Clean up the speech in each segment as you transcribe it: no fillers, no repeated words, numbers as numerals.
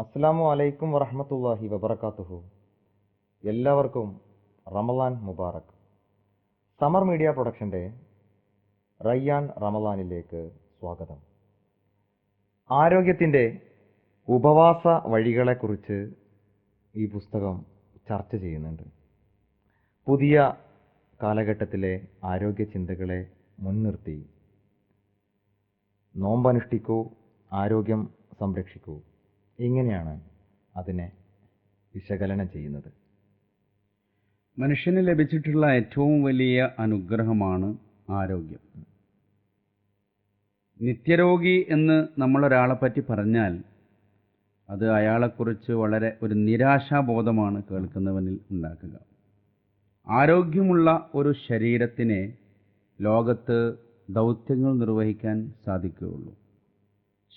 അസ്സലാമു അലൈക്കും വറഹ്മത്തുള്ളാഹി വബറകാതുഹു. എല്ലാവർക്കും റമളാൻ മുബാറക്. സമർ മീഡിയ പ്രൊഡക്ഷൻ്റെ റയ്യാൻ റമളാനിലേക്ക് സ്വാഗതം. ആരോഗ്യത്തിൻ്റെ ഉപവാസ വഴികളെക്കുറിച്ച് ഈ പുസ്തകം ചർച്ച ചെയ്യുന്നുണ്ട്. പുതിയ കാലഘട്ടത്തിലെ ആരോഗ്യ ചിന്തകളെ മുൻനിർത്തി നോമ്പനുഷ്ഠിക്കൂ, ആരോഗ്യം സംരക്ഷിക്കൂ, ഇങ്ങനെയാണ് അതിനെ വിശകലനം ചെയ്യുന്നത്. മനുഷ്യന് ലഭിച്ചിട്ടുള്ള ഏറ്റവും വലിയ അനുഗ്രഹമാണ് ആരോഗ്യം. നിത്യരോഗി എന്ന് നമ്മളൊരാളെ പറ്റി പറഞ്ഞാൽ അത് അയാളെക്കുറിച്ച് വളരെ ഒരു നിരാശാബോധമാണ് കേൾക്കുന്നവനിൽ ഉണ്ടാക്കുക. ആരോഗ്യമുള്ള ഒരു ശരീരത്തിനെ ലോകത്ത് ദൗത്യങ്ങൾ നിർവഹിക്കാൻ സാധിക്കുകയുള്ളൂ.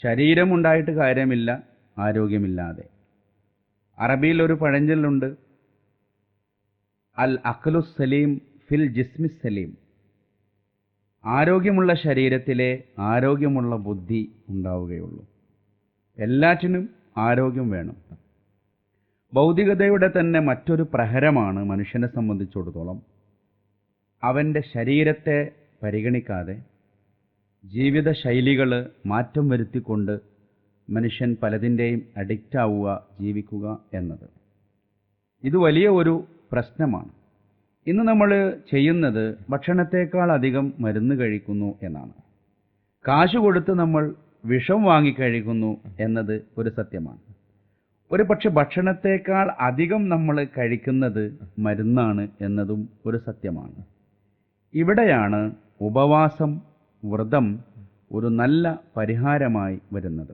ശരീരമുണ്ടായിട്ട് കാര്യമില്ല ആരോഗ്യമില്ലാതെ. അറബിയിൽ ഒരു പഴഞ്ചൊല്ലുണ്ട്, അൽ അഖ്ലു സലീം ഫിൽ ജിസ്മി സലീം. ആരോഗ്യമുള്ള ശരീരത്തിലെ ആരോഗ്യമുള്ള ബുദ്ധി ഉണ്ടാവുകയുള്ളൂ. എല്ലാറ്റിനും ആരോഗ്യം വേണം. ഭൗതികതയുടെ തന്നെ മറ്റൊരു പ്രഹരമാണ് മനുഷ്യനെ സംബന്ധിച്ചിടത്തോളം അവൻ്റെ ശരീരത്തെ പരിഗണിക്കാതെ ജീവിതശൈലികൾ മാറ്റം വരുത്തിക്കൊണ്ട് മനുഷ്യൻ പലതിൻ്റെയും അഡിക്റ്റ് ആവുക, ജീവിക്കുക എന്നത്. ഇത് വലിയ ഒരു പ്രശ്നമാണ്. ഇന്ന് നമ്മൾ ചെയ്യുന്നത് ഭക്ഷണത്തേക്കാൾ അധികം മരുന്ന് കഴിക്കുന്നു എന്നാണ്. കാശ് കൊടുത്ത് നമ്മൾ വിഷം വാങ്ങിക്കഴിക്കുന്നു എന്നത് ഒരു സത്യമാണ്. ഒരു പക്ഷെ ഭക്ഷണത്തേക്കാൾ അധികം നമ്മൾ കഴിക്കുന്നത് മരുന്നാണ് എന്നതും ഒരു സത്യമാണ്. ഇവിടെയാണ് ഉപവാസം, വ്രതം ഒരു നല്ല പരിഹാരമായി വരുന്നത്.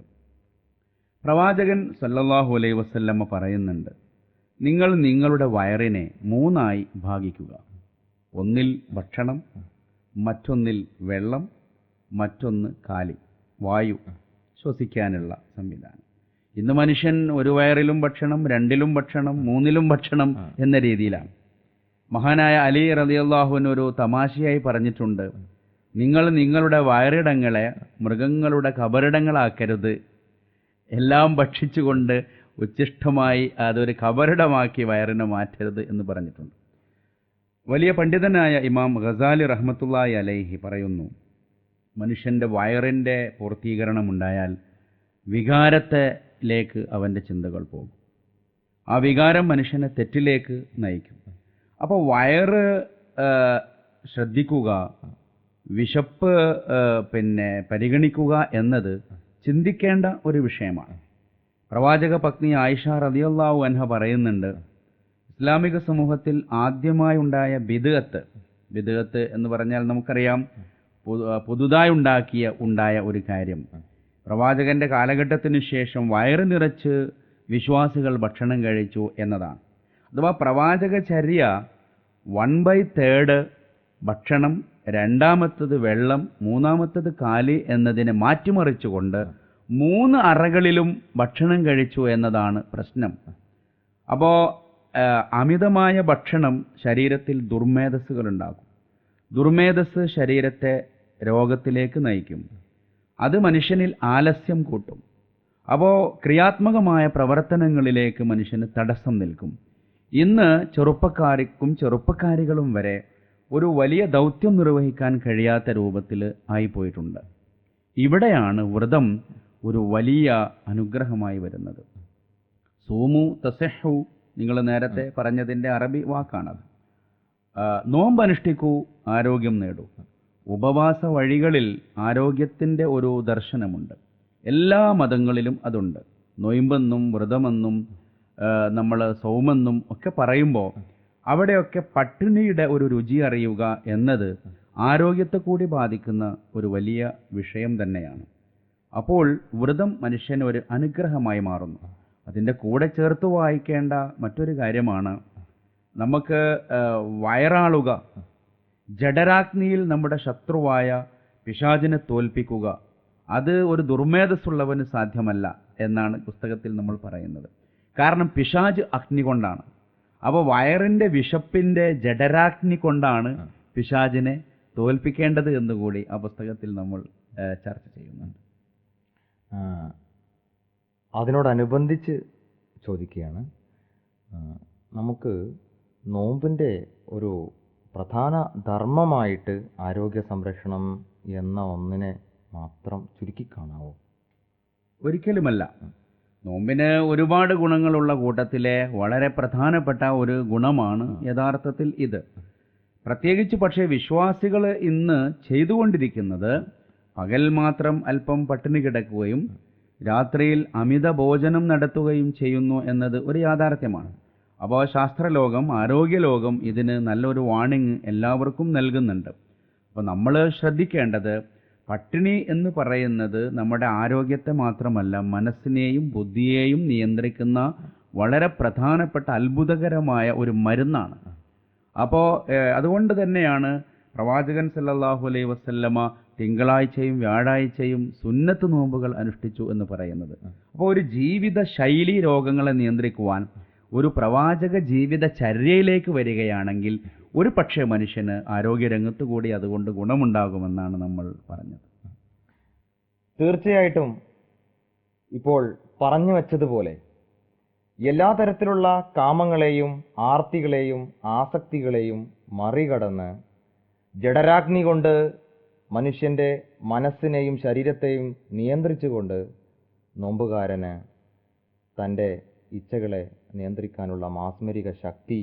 പ്രവാചകൻ സല്ലല്ലാഹു അലൈഹി വസല്ലമ പറയുന്നുണ്ട്, നിങ്ങൾ നിങ്ങളുടെ വയറിനെ മൂന്നായി ഭാഗിക്കുക. ഒന്നിൽ ഭക്ഷണം, മറ്റൊന്നിൽ വെള്ളം, മറ്റൊന്ന് കാലി, വായു, ശ്വസിക്കാനുള്ള സംവിധാനം. ഇന്ന് മനുഷ്യൻ ഒരു വയറിലും ഭക്ഷണം, രണ്ടിലും ഭക്ഷണം, മൂന്നിലും ഭക്ഷണം എന്ന രീതിയിലാണ്. മഹാനായ അലി റളിയല്ലാഹു അൻഹു ഒരു തമാശയായി പറഞ്ഞിട്ടുണ്ട്, നിങ്ങൾ നിങ്ങളുടെ വയറിടങ്ങളെ മൃഗങ്ങളുടെ കബറിടങ്ങളാക്കരുത്, എല്ലാം ഭക്ഷിച്ചുകൊണ്ട് ഉച്ഛിഷ്ടമായി അതൊരു കബറിടമാക്കി വയറിനെ മാറ്റരുത് എന്ന് പറഞ്ഞിട്ടുണ്ട്. വലിയ പണ്ഡിതനായ ഇമാം ഗസാലി റഹ്മത്തുള്ളാഹി അലൈഹി പറയുന്നു, മനുഷ്യൻ്റെ വയറിൻ്റെ പൂർത്തീകരണമുണ്ടായാൽ വികാരത്തിലേക്ക് അവൻ്റെ ചിന്തകൾ പോകും. ആ വികാരം മനുഷ്യനെ തെറ്റിലേക്ക് നയിക്കും. അപ്പോൾ വയറ് ശ്രദ്ധിക്കുക, വിശപ്പ് പരിഗണിക്കുക എന്നത് ചിന്തിക്കേണ്ട ഒരു വിഷയമാണ്. പ്രവാചക പത്നി ആയിഷ റളിയല്ലാഹു അൻഹ പറയുന്നുണ്ട്, ഇസ്ലാമിക സമൂഹത്തിൽ ആദ്യമായി ഉണ്ടായ ബിദ്അത്ത് എന്ന് പറഞ്ഞാൽ നമുക്കറിയാം പുതുതായി ഉണ്ടായ ഒരു കാര്യം. പ്രവാചകന്റെ കാലഘട്ടത്തിന് ശേഷം വയറ് നിറച്ച് വിശ്വാസികൾ ഭക്ഷണം കഴിച്ചു എന്നതാണ്. അഥവാ പ്രവാചകചര്യ 1/3 ഭക്ഷണം, രണ്ടാമത്തത് വെള്ളം, മൂന്നാമത്തത് കാലി എന്നതിനെ മാറ്റിമറിച്ചുകൊണ്ട് 3 അറകളിലും ഭക്ഷണം കഴിച്ചു എന്നതാണ് പ്രശ്നം. അപ്പോൾ അമിതമായ ഭക്ഷണം ശരീരത്തിൽ ദുർമേധസ്സുകൾ ഉണ്ടാക്കും. ദുർമേധസ് ശരീരത്തെ രോഗത്തിലേക്ക് നയിക്കും. അത് മനുഷ്യനിൽ ആലസ്യം കൂട്ടും. അപ്പോൾ ക്രിയാത്മകമായ പ്രവർത്തനങ്ങളിലേക്ക് മനുഷ്യന് തടസ്സം നിൽക്കും. ഇന്ന് ചെറുപ്പക്കാരികളും വരെ ഒരു വലിയ ദൗത്യം നിർവഹിക്കാൻ കഴിയാത്ത രൂപത്തിൽ ആയിപ്പോയിട്ടുണ്ട്. ഇവിടെയാണ് വ്രതം ഒരു വലിയ അനുഗ്രഹമായി വരുന്നത്. സൂമു തസഹു, നിങ്ങൾ നേരത്തെ പറഞ്ഞതിൻ്റെ അറബി വാക്കാണത്. നോമ്പനുഷ്ഠിക്കൂ, ആരോഗ്യം നേടൂ. ഉപവാസ വഴികളിൽ ആരോഗ്യത്തിൻ്റെ ഒരു ദർശനമുണ്ട്. എല്ലാ മതങ്ങളിലും അതുണ്ട്. നൊയമ്പെന്നും വ്രതമെന്നും നമ്മൾ സൗമെന്നും ഒക്കെ പറയുമ്പോൾ അവിടെയൊക്കെ പട്ടിണിയുടെ ഒരു രുചി അറിയുക എന്നത് ആരോഗ്യത്തെ കൂടി ബാധിക്കുന്ന ഒരു വലിയ വിഷയം തന്നെയാണ്. അപ്പോൾ വ്രതം മനുഷ്യന് ഒരു അനുഗ്രഹമായി മാറുന്നു. അതിൻ്റെ കൂടെ ചേർത്ത് വായിക്കേണ്ട മറ്റൊരു കാര്യമാണ്, നമുക്ക് വയറാളുക, ജഠരാഗ്നിയിൽ നമ്മുടെ ശത്രുവായ പിശാചിനെ തോൽപ്പിക്കുക. അത് ഒരു ദുർമേധസ്സുള്ളവന് സാധ്യമല്ല എന്നാണ് പുസ്തകത്തിൽ നമ്മൾ പറയുന്നത്. കാരണം പിശാച് അഗ്നി കൊണ്ടാണ്. അപ്പോൾ വയറിൻ്റെ വിശപ്പിൻ്റെ ജഠരാഗ്നി കൊണ്ടാണ് പിശാചിനെ തോൽപ്പിക്കേണ്ടത് എന്നുകൂടി ആ പുസ്തകത്തിൽ നമ്മൾ ചർച്ച ചെയ്യുന്നുണ്ട്. അതിനോടനുബന്ധിച്ച് ചോദിക്കുകയാണ്, നമുക്ക് നോമ്പിൻ്റെ ഒരു പ്രധാന ധർമ്മമായിട്ട് ആരോഗ്യ സംരക്ഷണം എന്ന ഒന്നിനെ മാത്രം ചുരുക്കിക്കാണാവോ? ഒരിക്കലുമല്ല. നോമ്പിന് ഒരുപാട് ഗുണങ്ങളുള്ള കൂട്ടത്തിലെ വളരെ പ്രധാനപ്പെട്ട ഒരു ഗുണമാണ് യഥാർത്ഥത്തിൽ ഇത്. പ്രത്യേകിച്ച് പക്ഷേ വിശ്വാസികൾ ഇന്ന് ചെയ്തുകൊണ്ടിരിക്കുന്നത് പകൽ മാത്രം അല്പം പട്ടിണി കിടക്കുകയും രാത്രിയിൽ അമിത ഭോജനം നടത്തുകയും ചെയ്യുന്നു എന്നത് ഒരു യാഥാർത്ഥ്യമാണ്. അപ്പോൾ ശാസ്ത്രലോകം, ആരോഗ്യലോകം ഇതിന് നല്ലൊരു വാണിംഗ് എല്ലാവർക്കും നൽകുന്നുണ്ട്. അപ്പോൾ നമ്മൾ ശ്രദ്ധിക്കേണ്ടത്, പട്ടിണി എന്ന് പറയുന്നത് നമ്മുടെ ആരോഗ്യത്തെ മാത്രമല്ല, മനസ്സിനെയും ബുദ്ധിയെയും നിയന്ത്രിക്കുന്ന വളരെ പ്രധാനപ്പെട്ട അത്ഭുതകരമായ ഒരു മരുന്നാണ്. അപ്പോൾ അതുകൊണ്ട് തന്നെയാണ് പ്രവാചകൻ സല്ലല്ലാഹു അലൈഹി വസല്ലമ തിങ്കളാഴ്ചയും വ്യാഴാഴ്ചയും സുന്നത്ത് നോമ്പുകൾ അനുഷ്ഠിച്ചു എന്ന് പറയുന്നത്. അപ്പോൾ ഒരു ജീവിത ശൈലി രോഗങ്ങളെ നിയന്ത്രിക്കുവാൻ ഒരു പ്രവാചക ജീവിതചര്യയിലേക്ക് വരികയാണെങ്കിൽ ഒരു പക്ഷേ മനുഷ്യന് ആരോഗ്യരംഗത്ത് കൂടി അതുകൊണ്ട് ഗുണമുണ്ടാകുമെന്നാണ് നമ്മൾ പറഞ്ഞത്. തീർച്ചയായിട്ടും ഇപ്പോൾ പറഞ്ഞു വച്ചതുപോലെ എല്ലാ തരത്തിലുള്ള കാമങ്ങളെയും ആർത്തികളെയും ആസക്തികളെയും മറികടന്ന് ജഡരാഗ്നി കൊണ്ട് മനുഷ്യൻ്റെ മനസ്സിനെയും ശരീരത്തെയും നിയന്ത്രിച്ചുകൊണ്ട് നോമ്പുകാരന് തൻ്റെ ഇച്ഛകളെ നിയന്ത്രിക്കാനുള്ള മാസ്മരിക ശക്തി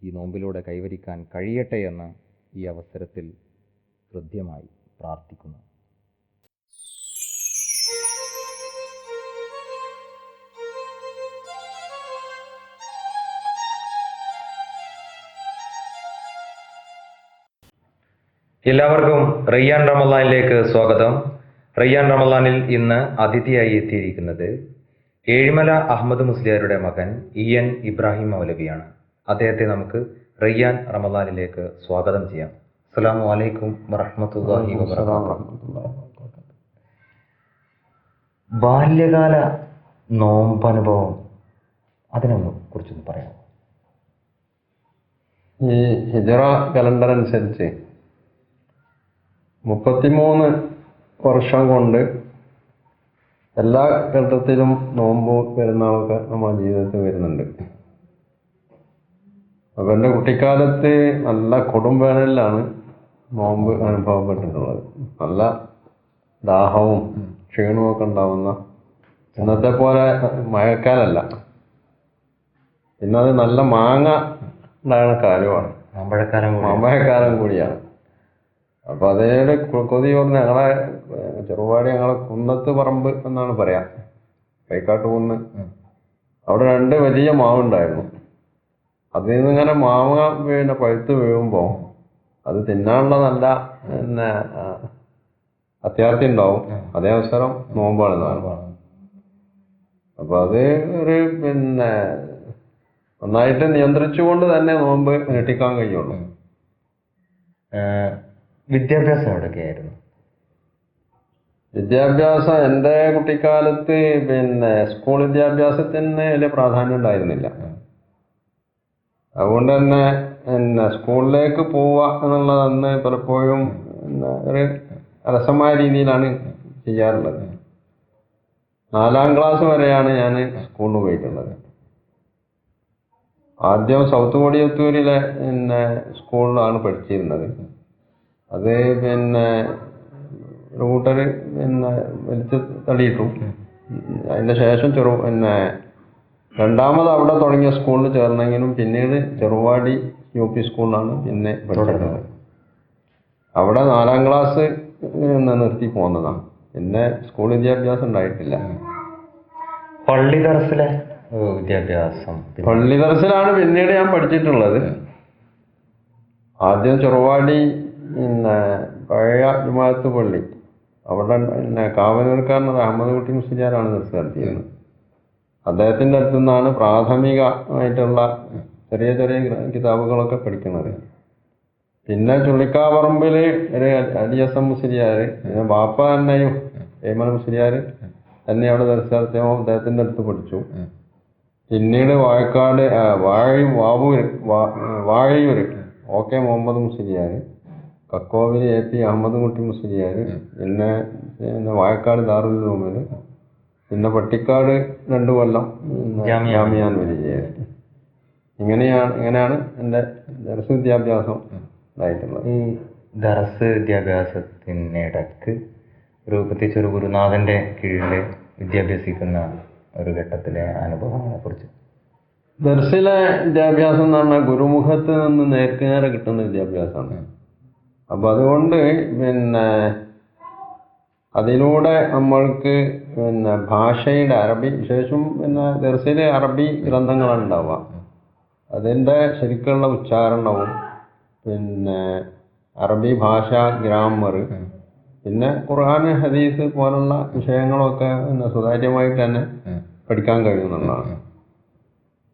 ഈ നോമ്പിലൂടെ കൈവരിക്കാൻ കഴിയട്ടെ എന്ന് ഈ അവസരത്തിൽ ഹൃദ്യമായി പ്രാർത്ഥിക്കുന്നു. എല്ലാവർക്കും റയ്യാൻ റമളാനിലേക്ക് സ്വാഗതം. റയ്യാൻ റമളാനിൽ ഇന്ന് അതിഥിയായി എത്തിയിരിക്കുന്നത് ഏഴിമല അഹമ്മദ് മുസ്ലിയാരുടെ മകൻ EN ഇബ്രാഹിം മൗലവിയാണ്. അദ്ദേഹത്തെ നമുക്ക് റയ്യാൻ റമളാനിലേക്ക് സ്വാഗതം ചെയ്യാം. അസ്സലാമു അലൈക്കും വറഹ്മത്തുള്ളാഹി വബറകാതുഹു. ബാല്യകാല നോമ്പനുഭവം, അതിനൊന്ന് കുറിച്ചൊന്ന് പറയാമോ? ഈ ഹിജറ കലണ്ടർ അനുസരിച്ച് 33 വർഷം കൊണ്ട് എല്ലാ ഘട്ടത്തിലും നോമ്പ് പെരുന്നാളൊക്കെ നമ്മുടെ ജീവിതത്തിൽ വരുന്നുണ്ട്. അപ്പം എൻ്റെ കുട്ടിക്കാലത്ത് നല്ല കൊടുംവേനലിലാണ് നോമ്പ് അനുഭവപ്പെട്ടിട്ടുള്ളത്. നല്ല ദാഹവും ക്ഷീണവും ഒക്കെ ഉണ്ടാവുന്ന, ഇന്നത്തെ പോലെ മഴക്കാലല്ല. പിന്നെ അത് നല്ല മാങ്ങ ഉണ്ടാകുന്ന കാലമാണ്, മാമ്പഴക്കാലം കൂടിയാണ്. അപ്പൊ അതേടെ കൊതി പറഞ്ഞ് ഞങ്ങളെ ചെറുപാടി, ഞങ്ങളെ കുന്നത്ത് പറമ്പ് എന്നാണ് പറയാ, കൈക്കാട്ട് കുന്ന്. അവിടെ 2 വലിയ മാവുണ്ടായിരുന്നു. അതിൽ നിന്ന് ഇങ്ങനെ മാങ്ങ പിന്നെ പഴുത്ത് വീഴുമ്പോൾ അത് തിന്നാനുള്ള നല്ല പിന്നെ അത്യാർത്ഥി ഉണ്ടാവും. അതേ അവസരം നോമ്പാണ്. അപ്പൊ അത് ഒരു പിന്നെ നന്നായിട്ട് നിയന്ത്രിച്ചുകൊണ്ട് തന്നെ നോമ്പ് നീട്ടിക്കാൻ കഴിയുള്ളൂ. വിദ്യാഭ്യാസം എവിടെയൊക്കെയായിരുന്നു? വിദ്യാഭ്യാസം എൻ്റെ കുട്ടിക്കാലത്ത് പിന്നെ സ്കൂൾ വിദ്യാഭ്യാസത്തിന് വലിയ പ്രാധാന്യം ഉണ്ടായിരുന്നില്ല. അതുകൊണ്ട് തന്നെ പിന്നെ സ്കൂളിലേക്ക് പോവുക എന്നുള്ളത് അന്ന് പലപ്പോഴും ഒരു രസമായ രീതിയിലാണ് ചെയ്യാറുള്ളത്. 4ാം ക്ലാസ് വരെയാണ് ഞാൻ സ്കൂളിൽ പോയിട്ടുള്ളത്. ആദ്യം സൗത്ത് കൊടിയത്തൂരിലെ പിന്നെ സ്കൂളിലാണ് പഠിച്ചിരുന്നത്. അത് പിന്നെ ഒരു കൂട്ടര് പിന്നെ വലിച്ച് തള്ളിയിട്ടു. അതിൻ്റെ ശേഷം പിന്നെ 2ാമത് അവിടെ തുടങ്ങിയ സ്കൂളിൽ ചേർന്നെങ്കിലും പിന്നീട് ചെറുവാടി UP സ്കൂളിലാണ് പിന്നെ പഠിക്കുന്നത്. അവിടെ 4ാം ക്ലാസ് നിർത്തി പോകുന്നതാണ്. പിന്നെ സ്കൂൾ വിദ്യാഭ്യാസം ഉണ്ടായിട്ടില്ല. പള്ളി ദർസിലെ വിദ്യാഭ്യാസം? പള്ളി ദർസിലാണ് പിന്നീട് ഞാൻ പഠിച്ചിട്ടുള്ളത്. ആദ്യം ചെറുവാടി പിന്നെ പഴയ ജുമാഅത്ത് പള്ളി, അവിടെ പിന്നെ കാവനൂർക്കാരൻ അഹമ്മദ് കുട്ടി മുസ്ലിയാരാണ് ദർസ് നടത്തിയിരുന്നത്. അദ്ദേഹത്തിൻ്റെ അടുത്തു നിന്നാണ് പ്രാഥമികമായിട്ടുള്ള ചെറിയ ചെറിയ കിതാബുകളൊക്കെ പഠിക്കുന്നത്. പിന്നെ ചുള്ളിക്കാപറമ്പിൽ ഒരു അലിയസം മുസ്ലിയാർ, പിന്നെ ബാപ്പ തന്നെയും ഏമന മുസ്ലിയാർ തന്നെ അവിടെ ദർസ് നടത്തിയപ്പോൾ അദ്ദേഹത്തിൻ്റെ അടുത്ത് പഠിച്ചു. പിന്നീട് വാഴക്കാട് വാഴയൂർ OK മുഹമ്മദ് മുസ്ലിയാർ, കക്കോവിൽ AP അഹമ്മദ് കുട്ടി മുസ്ലിയാർ, പിന്നെ വാഴക്കാട് ദാറുൽ ഉലൂമിൽ പിന്നെ പട്ടിക്കാട് 2 കൊല്ലം ജാമിയ നൂരിയയിൽ. ഇങ്ങനെയാണ് എൻ്റെ ദർസ് വിദ്യാഭ്യാസം ഉണ്ടായിട്ടുള്ളത്. ഈ ദർസ് വിദ്യാഭ്യാസത്തിനിടക്ക് പ്രത്യേകിച്ച് ഒരു ഗുരുനാഥന്റെ കീഴിൽ വിദ്യാഭ്യസിക്കുന്ന ഒരു ഘട്ടത്തിലെ അനുഭവങ്ങളെ കുറിച്ച്. ദർസിലെ വിദ്യാഭ്യാസം എന്ന് പറഞ്ഞാൽ ഗുരുമുഖത്ത് നിന്ന് നേർക്കുനേരെ കിട്ടുന്ന വിദ്യാഭ്യാസമാണ്. അപ്പം അതുകൊണ്ട് പിന്നെ അതിലൂടെ നമ്മൾക്ക് പിന്നെ ഭാഷയുടെ അറബി, വിശേഷം പിന്നെ ദർസിൽ അറബി ഗ്രന്ഥങ്ങളാണ് ഉണ്ടാവുക. അതിൻ്റെ ശരിക്കുള്ള ഉച്ചാരണവും പിന്നെ അറബി ഭാഷ, ഗ്രാമർ, പിന്നെ ഖുർആൻ, ഹദീസ് പോലുള്ള വിഷയങ്ങളൊക്കെ പിന്നെ സുതാര്യമായിട്ട് തന്നെ പഠിക്കാൻ കഴിയുന്നുള്ളതാണ്.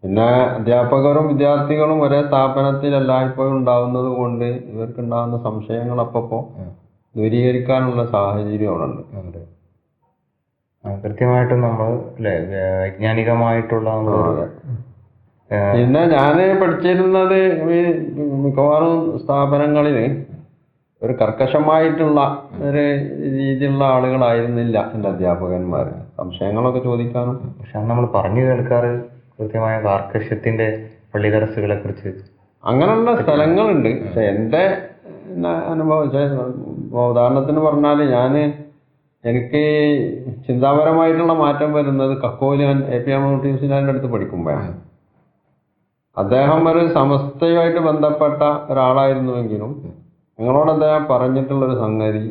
പിന്നെ അധ്യാപകരും വിദ്യാർത്ഥികളും ഒരേ സ്ഥാപനത്തിൽ എല്ലായ്പ്പോഴും ഉണ്ടാവുന്നത് കൊണ്ട് ഇവർക്കുണ്ടാകുന്ന സംശയങ്ങൾ അപ്പോൾ ദൂരീകരിക്കാനുള്ള സാഹചര്യം അവിടെ ഉണ്ട്. കൃത്യമായിട്ടും നമ്മൾ അല്ലേ വൈജ്ഞാനികമായിട്ടുള്ള പിന്നെ ഞാൻ പഠിച്ചിരുന്നത് മിക്കവാറും സ്ഥാപനങ്ങളിൽ ഒരു കർക്കശമായിട്ടുള്ള ഒരു രീതിയിലുള്ള ആളുകളായിരുന്നില്ല എൻ്റെ അധ്യാപകന്മാർ. സംശയങ്ങളൊക്കെ ചോദിക്കാനും. പക്ഷെ നമ്മൾ പറഞ്ഞു കേൾക്കാറ് കൃത്യമായ കാർക്കശ്യത്തിന്റെ പള്ളി ദർസുകളെ കുറിച്ച്. അങ്ങനെയുള്ള സ്ഥലങ്ങളുണ്ട്. പക്ഷെ എൻ്റെ അനുഭവം ഉദാഹരണത്തിന് പറഞ്ഞാൽ എനിക്ക് ചിന്താപരമായിട്ടുള്ള മാറ്റം വരുന്നത് കക്കോലിയാൻ APM മുഹമ്മദ് കുട്ടിയുടെ അടുത്ത് പഠിക്കുമ്പോഴാണ്. അദ്ദേഹം ഒരു സമസ്തയുമായിട്ട് ബന്ധപ്പെട്ട ഒരാളായിരുന്നുവെങ്കിലും ഞങ്ങളോട് അദ്ദേഹം പറഞ്ഞിട്ടുള്ളൊരു സംഗതി,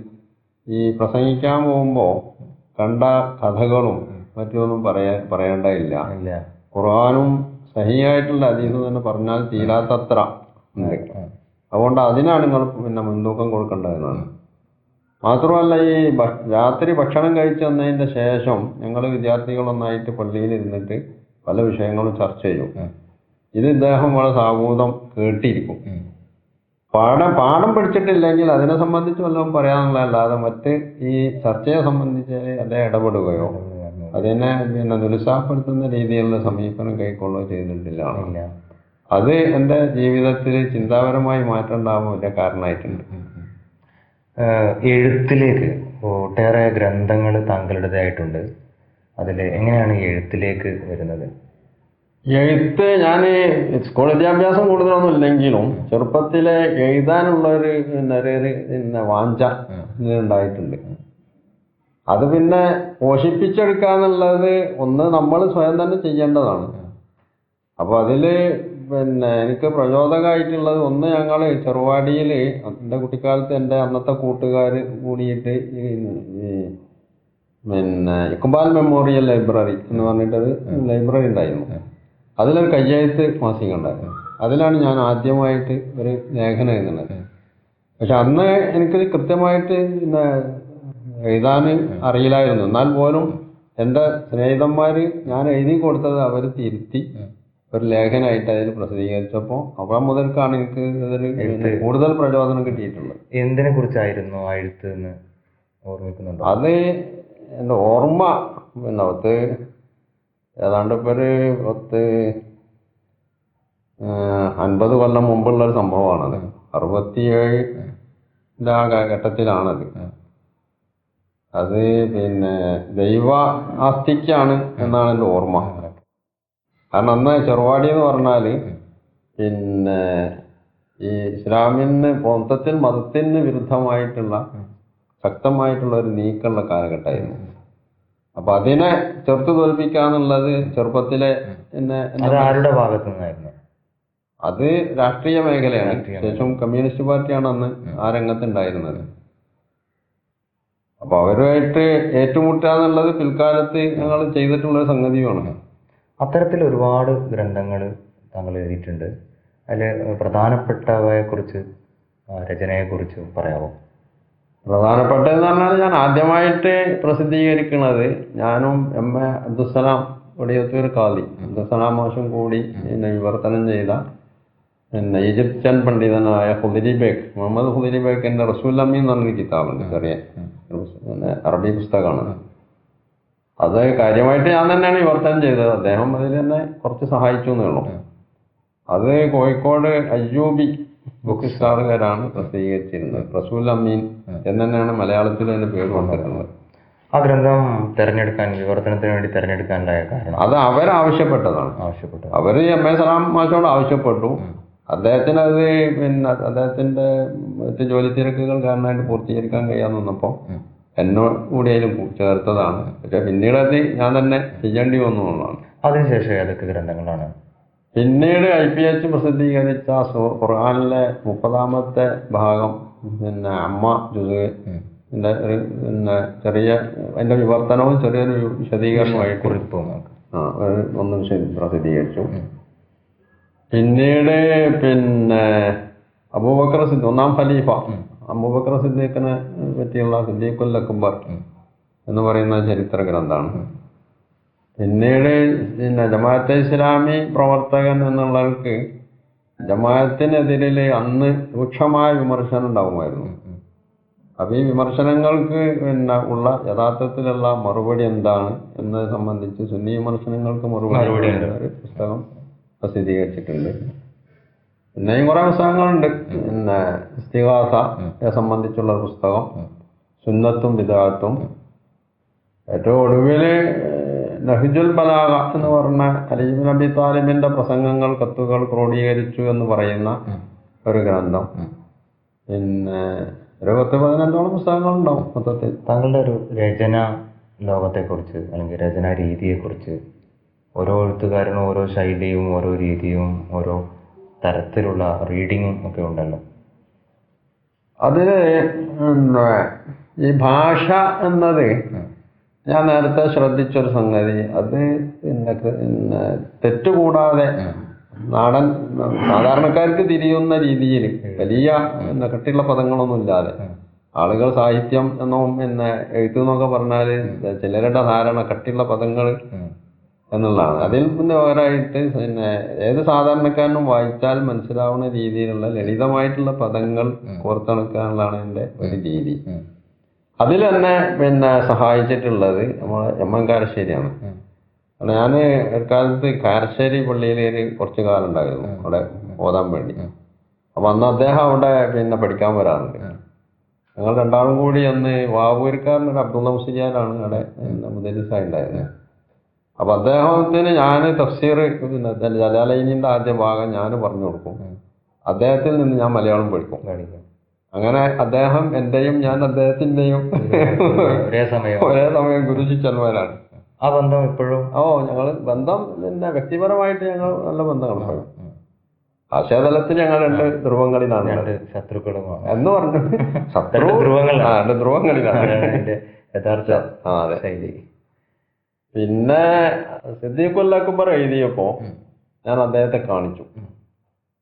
ഈ പ്രസംഗിക്കാൻ പോകുമ്പോൾ കണ്ട കഥകളും മറ്റൊന്നും പറയേണ്ടതില്ല. ഖുർആനും സഹിയായിട്ടുള്ള ഹദീസും തന്നെ പറഞ്ഞാൽ തീരാത്തത്ര ഉണ്ട്. അതുകൊണ്ട് അതിനാണ് നിങ്ങൾ പിന്നെ മുൻതൂക്കം കൊടുക്കേണ്ടതെന്നാണ്. മാത്രമല്ല, ഈ രാത്രി ഭക്ഷണം കഴിച്ചു വന്നതിൻ്റെ ശേഷം ഞങ്ങൾ വിദ്യാർത്ഥികളൊന്നായിട്ട് പള്ളിയിൽ ഇരുന്നിട്ട് പല വിഷയങ്ങളും ചർച്ച ചെയ്യും. ഇത് ഇദ്ദേഹം വളരെ സാവൂതം കേട്ടിരിക്കും. പാഠം പഠിച്ചിട്ടില്ലെങ്കിൽ അതിനെ സംബന്ധിച്ച് വല്ലതും പറയാനുള്ളതല്ലാതെ മറ്റ് ഈ ചർച്ചയെ സംബന്ധിച്ച് അദ്ദേഹം ഇടപെടുകയോ അതിനെ പിന്നെ നിരുത്സാഹപ്പെടുത്തുന്ന രീതിയിലുള്ള സമീപനം കൈക്കൊള്ളുകയോ ചെയ്തിട്ടില്ല. അത് എൻ്റെ ജീവിതത്തിൽ ചിന്താപരമായി മാറ്റം ഉണ്ടാകാൻ വലിയ കാരണമായിട്ടുണ്ട്. എഴുത്തിലേക്ക് ഒട്ടേറെ ഗ്രന്ഥങ്ങൾ താങ്കളുടേതായിട്ടുണ്ട്. അതിൽ എങ്ങനെയാണ് എഴുത്തിലേക്ക് വരുന്നത്? എഴുത്ത് ഞാൻ സ്കൂൾ വിദ്യാഭ്യാസം കൂടുതലൊന്നും ഇല്ലെങ്കിലും ചെറുപ്പത്തിലെ എഴുതാനുള്ളൊരു പിന്നെ വാഞ്ച ഉണ്ടായിട്ടുണ്ട്. അത് പിന്നെ പോഷിപ്പിച്ചെടുക്കാന്നുള്ളത് ഒന്ന് നമ്മൾ സ്വയം തന്നെ ചെയ്യേണ്ടതാണ്. അപ്പോൾ അതിൽ പിന്നെ എനിക്ക് പ്രചോദകമായിട്ടുള്ളത് ഒന്ന്, ഞങ്ങൾ ചെറുവാടിയിൽ എൻ്റെ കുട്ടിക്കാലത്ത് എൻ്റെ അന്നത്തെ കൂട്ടുകാർ കൂടിയിട്ട് പിന്നെ ഇക്ബാൽ മെമ്മോറിയൽ ലൈബ്രറി എന്ന് പറഞ്ഞിട്ടൊരു ലൈബ്രറി ഉണ്ടായിരുന്നു. അതിലൊരു കയ്യെഴുത്ത് മാസിക ഉണ്ടായിരുന്നു. അതിലാണ് ഞാൻ ആദ്യമായിട്ട് ഒരു ലേഖനം എഴുതുന്നത്. പക്ഷെ അന്ന് എനിക്ക് കൃത്യമായിട്ട് പിന്നെ എഴുതാൻ അറിയില്ലായിരുന്നു. എന്നാൽ പോലും എൻ്റെ സ്നേഹിതന്മാർ ഞാൻ എഴുതി കൊടുത്തത് അവർ തിരുത്തി ഒരു ലേഖനമായിട്ട് അതിൽ പ്രസിദ്ധീകരിച്ചപ്പോൾ അവിടെ മുതൽക്കാണ് എനിക്ക് ഇതിൽ കൂടുതൽ പ്രചോദനം കിട്ടിയിട്ടുള്ളത്. എന്തിനെ കുറിച്ചായിരുന്നു ആ എഴുത്ത് എന്ന് ഓർമ്മിക്കുന്നുണ്ടോ? അത് എൻ്റെ ഓർമ്മ പിന്നെ ഏതാണ്ട് ഇപ്പോൾ ഒരു 50 കൊല്ലം മുമ്പുള്ളൊരു സംഭവമാണത്. 67 ആ കാലഘട്ടത്തിലാണത്. അത് പിന്നെ ദൈവ ആസ്തിക്കാണ് എന്നാണ് എൻ്റെ ഓർമ്മ. കാരണം അന്ന് ചെറുവാടി എന്ന് പറഞ്ഞാൽ പിന്നെ ഈ ഇസ്ലാമിന് മൊത്തത്തിൽ മതത്തിന് വിരുദ്ധമായിട്ടുള്ള ശക്തമായിട്ടുള്ള ഒരു നീക്കമുള്ള കാലഘട്ടമായിരുന്നു. അപ്പൊ അതിനെ ചെറുത്തു തോൽപ്പിക്കാന്നുള്ളത് ചെറുപ്പത്തിലെ ആരുടെ ഭാഗത്തു നിന്നായിരുന്നു? അത് രാഷ്ട്രീയ മേഖലയാണ്. ശേഷം കമ്മ്യൂണിസ്റ്റ് പാർട്ടിയാണ് അന്ന് ആ രംഗത്തുണ്ടായിരുന്നത്. അപ്പൊ അവരുമായിട്ട് ഏറ്റുമുട്ടുക എന്നുള്ളത് പിൽക്കാലത്ത് ഞങ്ങൾ ചെയ്തിട്ടുള്ളൊരു സംഗതിയുമാണ്. അത്തരത്തിൽ ഒരുപാട് ഗ്രന്ഥങ്ങൾ താങ്കൾ എഴുതിയിട്ടുണ്ട്. അതിൽ പ്രധാനപ്പെട്ടവയെക്കുറിച്ച്, രചനയെക്കുറിച്ച് പറയാമോ? പ്രധാനപ്പെട്ടതെന്ന് പറഞ്ഞാൽ ഞാൻ ആദ്യമായിട്ട് പ്രസിദ്ധീകരിക്കുന്നത് ഞാനും MA അബ്ദുസ്സലാം ഒടിയത്തൂർ ഖാദി അബ്ദുസ്സലാം മാഷും കൂടി വിവർത്തനം ചെയ്ത പിന്നെ ഈജിപ്ഷ്യൻ പണ്ഡിതനായ ഹുദരി ബേഗ്, മുഹമ്മദ് ഹുദരി ബേഗിൻ്റെ റസൂൽ അമ്മി എന്ന് പറഞ്ഞൊരു കിതാബുണ്ട്. ചെറിയ അറബി പുസ്തകമാണ്. അത് കാര്യമായിട്ട് ഞാൻ തന്നെയാണ് വിവർത്തനം ചെയ്തത്. അദ്ദേഹം അതിൽ തന്നെ കുറച്ച് സഹായിച്ചു എന്നേ ഉള്ളൂ. അത് കോഴിക്കോട് അയ്യൂബി ബുക്ക് സ്റ്റാറുകാരാണ് പ്രസിദ്ധീകരിച്ചിരുന്നത്. റസൂൽ അമീൻ എന്ന് തന്നെയാണ് മലയാളത്തിൽ അതിൻ്റെ പേര് കൊണ്ടിരുന്നത്. ആ ഗ്രന്ഥം തെരഞ്ഞെടുക്കാൻ, വിവർത്തനത്തിന് വേണ്ടി തെരഞ്ഞെടുക്കാനുണ്ടായ കാരണം? അത് അവരാവശ്യപ്പെട്ടതാണ്. ആവശ്യപ്പെട്ടു. അവർ എം എ സലാം മാഷോട് ആവശ്യപ്പെട്ടു. അദ്ദേഹത്തിന് അത് പിന്നെ അദ്ദേഹത്തിന്റെ മറ്റ് ജോലി തിരക്കുകൾ കാരണമായിട്ട് പൂർത്തീകരിക്കാൻ കഴിയാന്ന് വന്നപ്പോൾ എന്നോട് കൂടി അതിൽ ചേർത്തതാണ്. പക്ഷെ പിന്നീട് അത് ഞാൻ തന്നെ ചെയ്യേണ്ടി വന്നു എന്നുള്ളതാണ്. അതിനുശേഷം ഏതൊക്കെ ഗ്രന്ഥങ്ങളാണ്? പിന്നീട് IPH പ്രസിദ്ധീകരിച്ച ഖുർആനിലെ 30-ാമത്തെ ഭാഗം, പിന്നെ അമ്മ ജുസ് ഒരു പിന്നെ ചെറിയ അതിന്റെ വിവർത്തനവും ചെറിയൊരു വിശദീകരണമായിട്ട് ഒന്ന് പ്രസിദ്ധീകരിച്ചു. പിന്നീട് പിന്നെ അബൂബക്കർ സിദ്ദീഖ്, 1-ാം ഖലീഫ അബൂബക്കർ സിദ്ദീഖിനെ പറ്റിയുള്ള സിദ്ദീഖുൽ അക്ബർ എന്ന് പറയുന്ന ചരിത്ര ഗ്രന്ഥമാണ്. പിന്നീട് പിന്നെ ജമാഅത്തെ ഇസ്ലാമി പ്രവർത്തകൻ എന്നുള്ളവർക്ക് ജമാഅത്തിനെതിരിൽ അന്ന് രൂക്ഷമായ വിമർശനം ഉണ്ടാകുമായിരുന്നു. അപ്പം ഈ വിമർശനങ്ങൾക്ക് പിന്നെ ഉള്ള യഥാർത്ഥത്തിലുള്ള മറുപടി എന്താണ് എന്നത് സംബന്ധിച്ച് സുന്നി വിമർശനങ്ങൾക്ക് മറുപടി ഒരു പുസ്തകം പ്രസിദ്ധീകരിച്ചിട്ടുണ്ട്. പിന്നെയും കുറെ പുസ്തകങ്ങളുണ്ട്. പിന്നെ ഇസ്തിഗാസയെ സംബന്ധിച്ചുള്ള പുസ്തകം, സുന്നത്തും ബിദഅത്തും. ഏറ്റവും ഒടുവിൽ നഹ്ജുൽ ബലാഗ എന്ന് പറഞ്ഞ അലി ഇബ്നു അബി താലിബിന്റെ പ്രസംഗങ്ങൾ, കത്തുകൾ ക്രോഡീകരിച്ചു എന്ന് പറയുന്ന ഒരു ഗ്രന്ഥം. പിന്നെ ഒരു 10-15 പുസ്തകങ്ങളുണ്ടാവും മൊത്തത്തിൽ. താങ്കളുടെ ഒരു രചന ലോകത്തെക്കുറിച്ച് അല്ലെങ്കിൽ രചനാ രീതിയെക്കുറിച്ച്, ഓരോ എഴുത്തുകാരനും ഓരോ ശൈലിയും ഓരോ രീതിയും ഓരോ തരത്തിലുള്ള റീഡിങ്ങും ഒക്കെ ഉണ്ടല്ലോ. അതിൽ ഈ ഭാഷ എന്നത് ഞാൻ നേരത്തെ ശ്രദ്ധിച്ചൊരു സംഗതി, അത് പിന്നെ തെറ്റുകൂടാതെ നാടൻ സാധാരണക്കാർക്ക് തിരിയുന്ന രീതിയിൽ വലിയ കട്ടിയുള്ള പദങ്ങളൊന്നും ഇല്ലാതെ, ആളുകൾ സാഹിത്യം എന്നോ പിന്നെ എഴുത്ത് എന്നൊക്കെ പറഞ്ഞാൽ ചിലരുടെ ധാരണ കട്ടിയുള്ള പദങ്ങൾ എന്നുള്ളതാണ്. അതിൽ പിന്നെ പകരമായിട്ട് പിന്നെ ഏത് സാധാരണക്കാരനും വായിച്ചാൽ മനസ്സിലാവുന്ന രീതിയിലുള്ള ലളിതമായിട്ടുള്ള പദങ്ങൾ കോർത്തിണക്കാനുള്ളതാണ് എൻ്റെ ഒരു രീതി. അതിൽ തന്നെ പിന്നെ സഹായിച്ചിട്ടുള്ളത് നമ്മളെ M.M. കാരശ്ശേരിയാണ്. ഞാൻ ഒരു കാലത്ത് കാരശ്ശേരി പള്ളിയിൽ കുറച്ചു കാലം ഉണ്ടായിരുന്നു അവിടെ ഓതാൻ വേണ്ടി. അപ്പം അന്ന് അദ്ദേഹം അവിടെ പിന്നെ പഠിക്കാൻ വരാറുണ്ട്. ഞങ്ങൾ രണ്ടാളും കൂടി അന്ന് വാവൂർക്കാരനൊരു അബ്ദുള്ള മുസ്ലിയാരാണ് അവിടെ മുദരിസായി ഉണ്ടായിരുന്നത്. അപ്പം അദ്ദേഹത്തിന് ഞാൻ തഫ്സീർ പിന്നെ ജലാലൈനിൻ്റെ ആദ്യ ഭാഗം ഞാൻ പറഞ്ഞു കൊടുക്കും, അദ്ദേഹത്തിൽ നിന്ന് ഞാൻ മലയാളം പഠിക്കും. അങ്ങനെ അദ്ദേഹം എൻ്റെയും ഞാൻ അദ്ദേഹത്തിൻ്റെയും ഒരേ സമയം ഗുരുശിഷ്യന്മാരാണ്. ആ ബന്ധം ഇപ്പോഴും? ഞങ്ങൾ ബന്ധം പിന്നെ വ്യക്തിപരമായിട്ട് ഞങ്ങൾ നല്ല ബന്ധമാണ്. ആശയതലത്തിൽ ഞങ്ങൾ 2 ധ്രുവങ്ങളിലാണ്. ശത്രുക്കളും എന്ന് പറഞ്ഞു ധ്രുവങ്ങളിലാണ് യഥാർത്ഥ ശൈലി. പിന്നെ സിദ്ദീഖുൽ അക്ബർ എഴുതിയപ്പോൾ ഞാൻ അദ്ദേഹത്തെ കാണിച്ചു.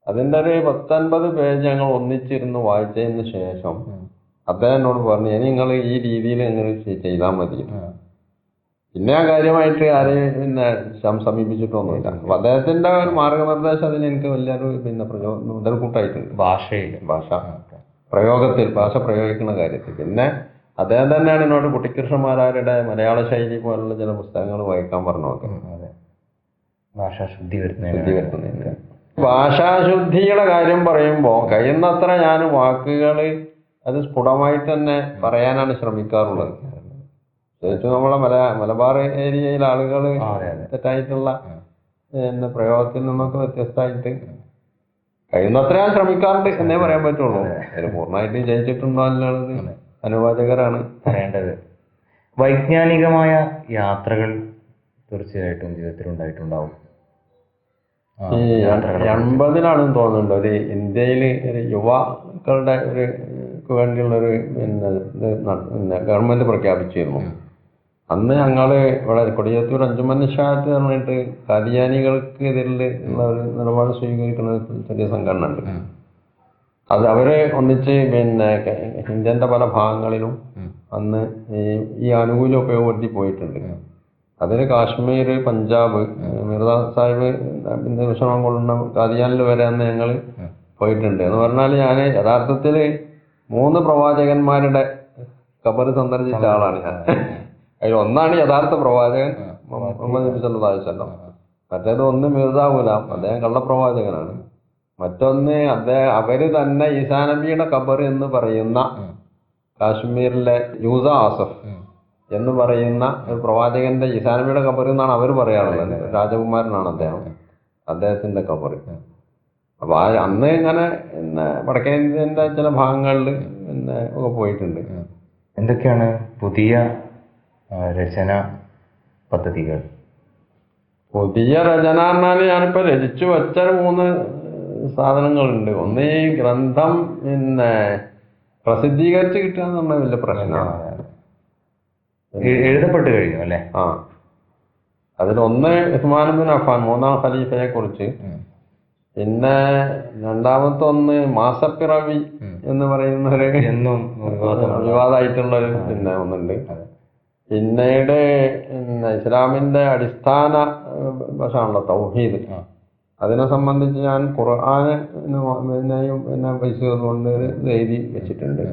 അതിൻ്റെ ഒരു 10-50 പേജ് ഞങ്ങൾ ഒന്നിച്ചിരുന്ന് വായിച്ചതിന് ശേഷം അദ്ദേഹം എന്നോട് പറഞ്ഞു, ഇനി നിങ്ങൾ ഈ രീതിയിൽ എങ്ങനെ ചെയ്താൽ മതി. പിന്നെ ആ കാര്യമായിട്ട് ആരെയും പിന്നെ സമീപിച്ചിട്ടൊന്നുമില്ല. അപ്പൊ അദ്ദേഹത്തിന്റെ ഒരു മാർഗനിർദ്ദേശം അതിന് എനിക്ക് വലിയൊരു പിന്നെ മുതൽക്കൂട്ടായിട്ടുണ്ട്. ഭാഷ പ്രയോഗിക്കുന്ന കാര്യത്തിൽ. പിന്നെ അദ്ദേഹം തന്നെയാണ് എന്നോട് കുട്ടിക്കൃഷ്ണന്മാരുടെ മലയാള ശൈലി പോലുള്ള ചില പുസ്തകങ്ങൾ വായിക്കാൻ പറഞ്ഞു നോക്കുന്നത്. ഭാഷാശുദ്ധി വരുത്തുന്നതിന്. ഭാഷാശുദ്ധിയുടെ കാര്യം പറയുമ്പോൾ കഴിയുന്നത്ര ഞാൻ വാക്കുകൾ അത് സ്ഫുടമായിട്ട് തന്നെ പറയാനാണ് ശ്രമിക്കാറുള്ളത്. പ്രത്യേകിച്ച് നമ്മളെ മലബാർ ഏരിയയിലെ ആളുകൾ തെറ്റായിട്ടുള്ള പിന്നെ പ്രയോഗത്തിൽ നിന്നൊക്കെ വ്യത്യസ്തമായിട്ട് കഴിയുന്നത്ര ഞാൻ ശ്രമിക്കാറുണ്ട് എന്നേ പറയാൻ പറ്റുള്ളൂ. അതിൽ പൂർണ്ണമായിട്ട് ജയിച്ചിട്ടുണ്ടോ എന്നുള്ളത് അനുവാചകരാണ് പറയേണ്ടത്. വൈജ്ഞാനികമായ യാത്രകൾ തീർച്ചയായിട്ടും ജീവിതത്തിൽ ഉണ്ടായിട്ടുണ്ടാവും. ഈ 80-ലാണെന്ന് തോന്നുന്നുണ്ട് ഒരു ഇന്ത്യയിൽ ഒരു യുവാക്കളുടെ ഒരു വേണ്ടിയുള്ളൊരു പിന്നെ ഗവൺമെന്റ് പ്രഖ്യാപിച്ചിരുന്നു. അന്ന് ഞങ്ങള് ഇവിടെ കൊടിയത്തൂർ അഞ്ചുമൻ നിശാത്ത് പറഞ്ഞിട്ട് കാദിയാനികൾക്ക് എതിരിൽ ഉള്ള ഒരു നിലപാട് സ്വീകരിക്കുന്ന ചെറിയ സംഘടന ഉണ്ട്. അത് അവര് ഒന്നിച്ച് പിന്നെ ഇന്ത്യന്റെ പല ഭാഗങ്ങളിലും അന്ന് ഈ ആനുകൂല്യം ഉപയോഗപ്പെടുത്തി പോയിട്ടുണ്ട്. അതിൽ കാശ്മീർ, പഞ്ചാബ്, മിർസ സാഹിബ് നിരീക്ഷണം കൊള്ളുന്ന കാദിയാനിൽ വരെ അന്ന് ഞങ്ങൾ പോയിട്ടുണ്ട്. എന്ന് പറഞ്ഞാൽ ഞാൻ യഥാർത്ഥത്തിൽ 3 പ്രവാചകന്മാരുടെ ഖബർ സന്ദർശിച്ച ആളാണ് ഞാൻ. അതിൽ ഒന്നാണ് യഥാർത്ഥ പ്രവാചകൻ മുഹമ്മദ് നബി സല്ലല്ലാഹു അലൈഹി വസല്ലം. മറ്റേത് ഒന്ന് മിർസ ഗുലാം, അദ്ദേഹം കള്ളപ്രവാചകനാണ്. മറ്റൊന്ന് അവര് തന്നെ ഈസാ നബിയുടെ ഖബർ എന്ന് പറയുന്ന കാശ്മീരിലെ യൂസ ആസഫ് എന്ന് പറയുന്ന ഒരു പ്രവാചകന്റെ ഈസാ നബിയുടെ ഖബർ എന്നാണ് അവർ പറയാറുള്ളത്. രാജകുമാരനാണ് അദ്ദേഹത്തിന്റെ ഖബർ. അപ്പോൾ അന്ന് ഇങ്ങനെ പിന്നെ വടക്കേന്ത്യൻ്റെ ചില ഭാഗങ്ങളിൽ പിന്നെ ഒക്കെ പോയിട്ടുണ്ട്. എന്തൊക്കെയാണ് പുതിയ രചന പദ്ധതികൾ? പുതിയ രചന പറഞ്ഞാൽ ഞാനിപ്പോൾ രചിച്ചു വെച്ച 3 സാധനങ്ങളുണ്ട്. ഒന്ന് ഈ ഗ്രന്ഥം പിന്നെ പ്രസിദ്ധീകരിച്ച് കിട്ടുക എന്ന് പറഞ്ഞാൽ വലിയ പ്രശ്നമാണ്. എഴുതപ്പെട്ട് കഴിഞ്ഞു അല്ലേ? ആ, അതിലൊന്ന് ഉസ്മാൻ ബിൻ അഫ്ഫാൻ 3ാം ഖലീഫയെ കുറിച്ച്, പിന്നെ രണ്ടാമത്തെ ഒന്ന് മാസപ്പിറവി എന്ന് പറയുന്ന ഒരു എന്നും വിവാദമായിട്ടുള്ളൊരു പിന്നെ ഒന്നുണ്ട്. പിന്നീട് ഇസ്ലാമിന്റെ അടിസ്ഥാന ഭാഷയാണല്ലോ തൗഹീദ്, അതിനെ സംബന്ധിച്ച് ഞാൻ ഖുർആനെയും പിന്നെ പൈസ കൊണ്ട് എഴുതി വെച്ചിട്ടുണ്ട്.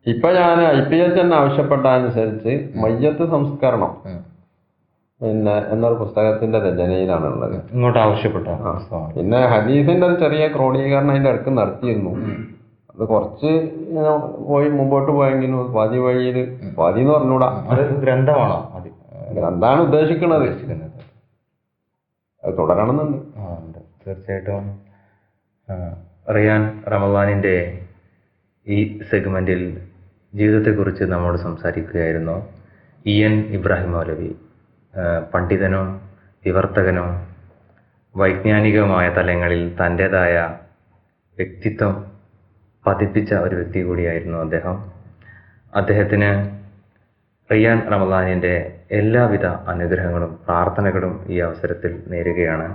ഇപ്പൊ ഞാൻ IPH തന്നെ ആവശ്യപ്പെട്ട അനുസരിച്ച് മയ്യത്ത് സംസ്കരണം പിന്നെ എന്നൊരു പുസ്തകത്തിന്റെ രചനയിലാണുള്ളത്. ഇങ്ങോട്ട് ആവശ്യപ്പെട്ട പിന്നെ ഹദീസിന്റെ ഒരു ചെറിയ ക്രോഡീകരണം അതിന്റെ അടുക്ക് നടത്തിയിരുന്നു. അത് കുറച്ച് പോയി മുമ്പോട്ട് പോയെങ്കിലും പാതി വഴിയിൽ, പാതി എന്ന് പറഞ്ഞൂടാ, അത് ഗ്രന്ഥമാണോ? ഗ്രന്ഥാണ് ഉദ്ദേശിക്കുന്നത്. അത് തുടരണമെന്നുണ്ട്. തീർച്ചയായിട്ടും. റിയാൻ റമദാനിൻ്റെ ഈ സെഗ്മെന്റിൽ ജീവിതത്തെക്കുറിച്ച് നമ്മോട് സംസാരിക്കുകയായിരുന്നു EN ഇബ്രാഹിം മൗലവി. പണ്ഡിതനും വിവർത്തകനും വൈജ്ഞാനികമായ തലങ്ങളിൽ തൻ്റെതായ വ്യക്തിത്വം പതിപ്പിച്ച ഒരു വ്യക്തി കൂടിയായിരുന്നു അദ്ദേഹം. അദ്ദേഹത്തിന് റിയാൻ റമദാനിൻ്റെ എല്ലാവിധ അനുഗ്രഹങ്ങളും പ്രാർത്ഥനകളും ഈ അവസരത്തിൽ നേരുകയാണ്.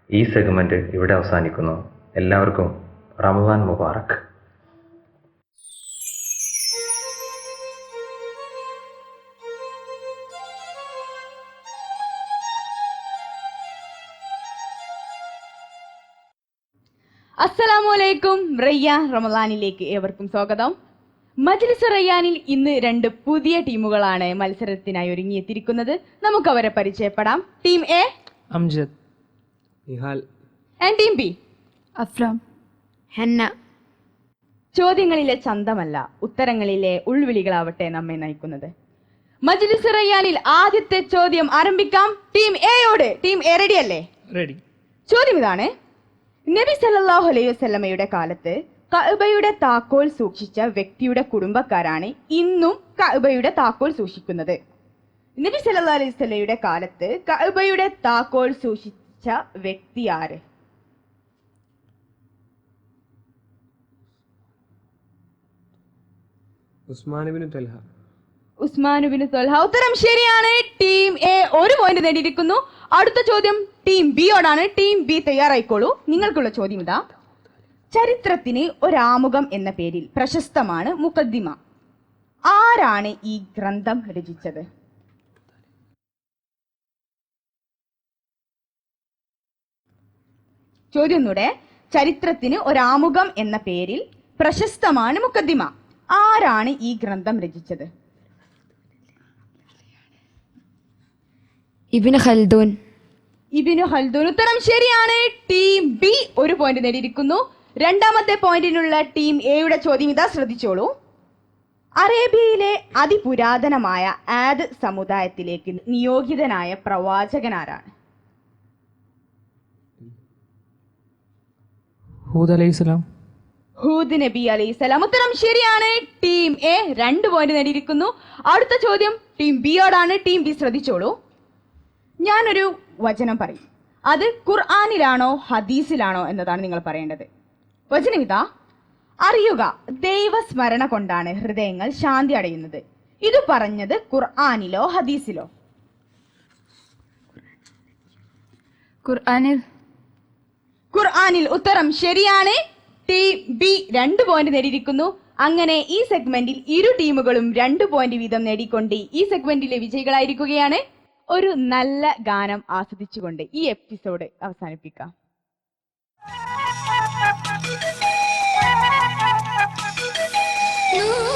ഈ സെഗ്മെന്റ് ഇവിടെ അവസാനിക്കുന്നു. എല്ലാവർക്കും റമദാൻ മുബാറക്. അസ്സലാമലൈക്കും. റയ്യാൻ റമദാനിലേക്ക് ഏവർക്കും സ്വാഗതം. മജ്ലിസ് റയ്യാനിൽ ഇന്ന് 2 പുതിയ ടീമുകളാണ് മത്സരത്തിനായി ഒരുങ്ങിയെത്തിയിരിക്കുന്നത്. നമുക്ക് അവരെ പരിചയപ്പെടാം. Team A Amjad, Nihal and team B Afram, Hanna. ചോദ്യങ്ങളിലെ ചന്തമല്ല, ഉത്തരങ്ങളിലെ ഉൾവിളികളാവട്ടെ നമ്മെ നയിക്കുന്നത്. മജ്ലിസ് റയ്യാനിൽ ആദ്യത്തെ ചോദ്യം ആരംഭിക്കാം. ടീം എയോട്. ടീം എ റെഡി അല്ലേ? റെഡി. ചോദ്യം ഇതാണ്: നബി സല്ലല്ലാഹു അലൈഹി വസല്ലമയുടെ കാലത്ത് കഅബയുടെ താക്കോൽ സൂക്ഷിച്ച വ്യക്തിയുടെ കുടുംബക്കാരാണ് ഇന്നും കഅബയുടെ താക്കോൽ സൂക്ഷിക്കുന്നത്. നബി സല്ലല്ലാഹു അലൈഹി വസല്ലമയുടെ കാലത്ത് കഅബയുടെ താക്കോൽ സൂക്ഷിച്ച വ്യക്തി ആര്? ഉസ്മാൻ ഇബ്നു തൽഹ. ഉസ്മാൻ ഇബ്നു തൽഹ. ഉത്തരം ശരിയാണ്. ടീം എ 1 പോയിന്റ് നേടിയിരിക്കുന്നു. അടുത്ത ചോദ്യം ടീം ബിയോടാണ്. ടീം ബി തയ്യാറായിക്കോളൂ. നിങ്ങൾക്കുള്ള ചോദ്യം ഇതാ: ചരിത്രത്തിന് ഒരാമുഖം എന്ന പേരിൽ പ്രശസ്തമാണ് മുഖദ്ദിമ. ആരാണ് ഈ ഗ്രന്ഥം രചിച്ചത്? ചോദ്യം ഒന്നുകൂടെ: ചരിത്രത്തിന് ഒരാമുഖം എന്ന പേരിൽ പ്രശസ്തമാണ് മുഖദ്ദിമ. ആരാണ് ഈ ഗ്രന്ഥം രചിച്ചത്? ഇബ്നു ഖൽദൂൻ. ഇബ്നു ഖൽദൂൻ. ഉത്തരം ശരിയാണ്. ടീം ബി 1 പോയിന്റ് നേടിയിരിക്കുന്നു. രണ്ടാമത്തെ പോയിന്റിനുള്ള ടീം എയുടെ ചോദ്യം ഇതാ, ശ്രദ്ധിച്ചോളൂ. അറേബ്യയിലെ അതിപുരാതനമായ ആദ് സമുദായത്തിലേക്ക് നിയോഗിതനായ പ്രവാചകൻ ആരാണ്? ഹൂദ് അലൈഹിസ്സലാം. ഹൂദ് നബി അലൈഹിസ്സലാം. ഉത്തരം ശരിയാണ്. ടീം എ 2 പോയിന്റ് നേടിയിരിക്കുന്നു. അടുത്ത ചോദ്യം ടീം ബിയോടാണ്. ടീം ബി ശ്രദ്ധിച്ചോളൂ. ഞാനൊരു വചനം പറയും, അത് ഖുർആനിലാണോ ഹദീസിലാണോ എന്നതാണ് നിങ്ങൾ പറയേണ്ടത്. വചനം ഇതാ: അറിയുക, ദൈവസ്മരണ കൊണ്ടാണ് ഹൃദയങ്ങൾ ശാന്തി അടയുന്നത്. ഇത് പറഞ്ഞത് ഖുർആനിലോ ഹദീസിലോ? ഖുർആനിൽ. ഖുർആനിൽ. ഉത്തരം ശരിയാണ്. ടീം ബി 2 പോയിന്റ് നേടിയിരിക്കുന്നു. അങ്ങനെ ഈ സെഗ്മെന്റിൽ ഇരു ടീമുകളും 2 പോയിന്റ് വീതം നേടിക്കൊണ്ട് ഈ സെഗ്മെന്റിലെ വിജയികളായിരിക്കുകയാണ്. ഒരു നല്ല ഗാനം ആസ്വദിച്ചുകൊണ്ട് ഈ എപ്പിസോഡ് അവസാനിപ്പിക്കാം. നൂർ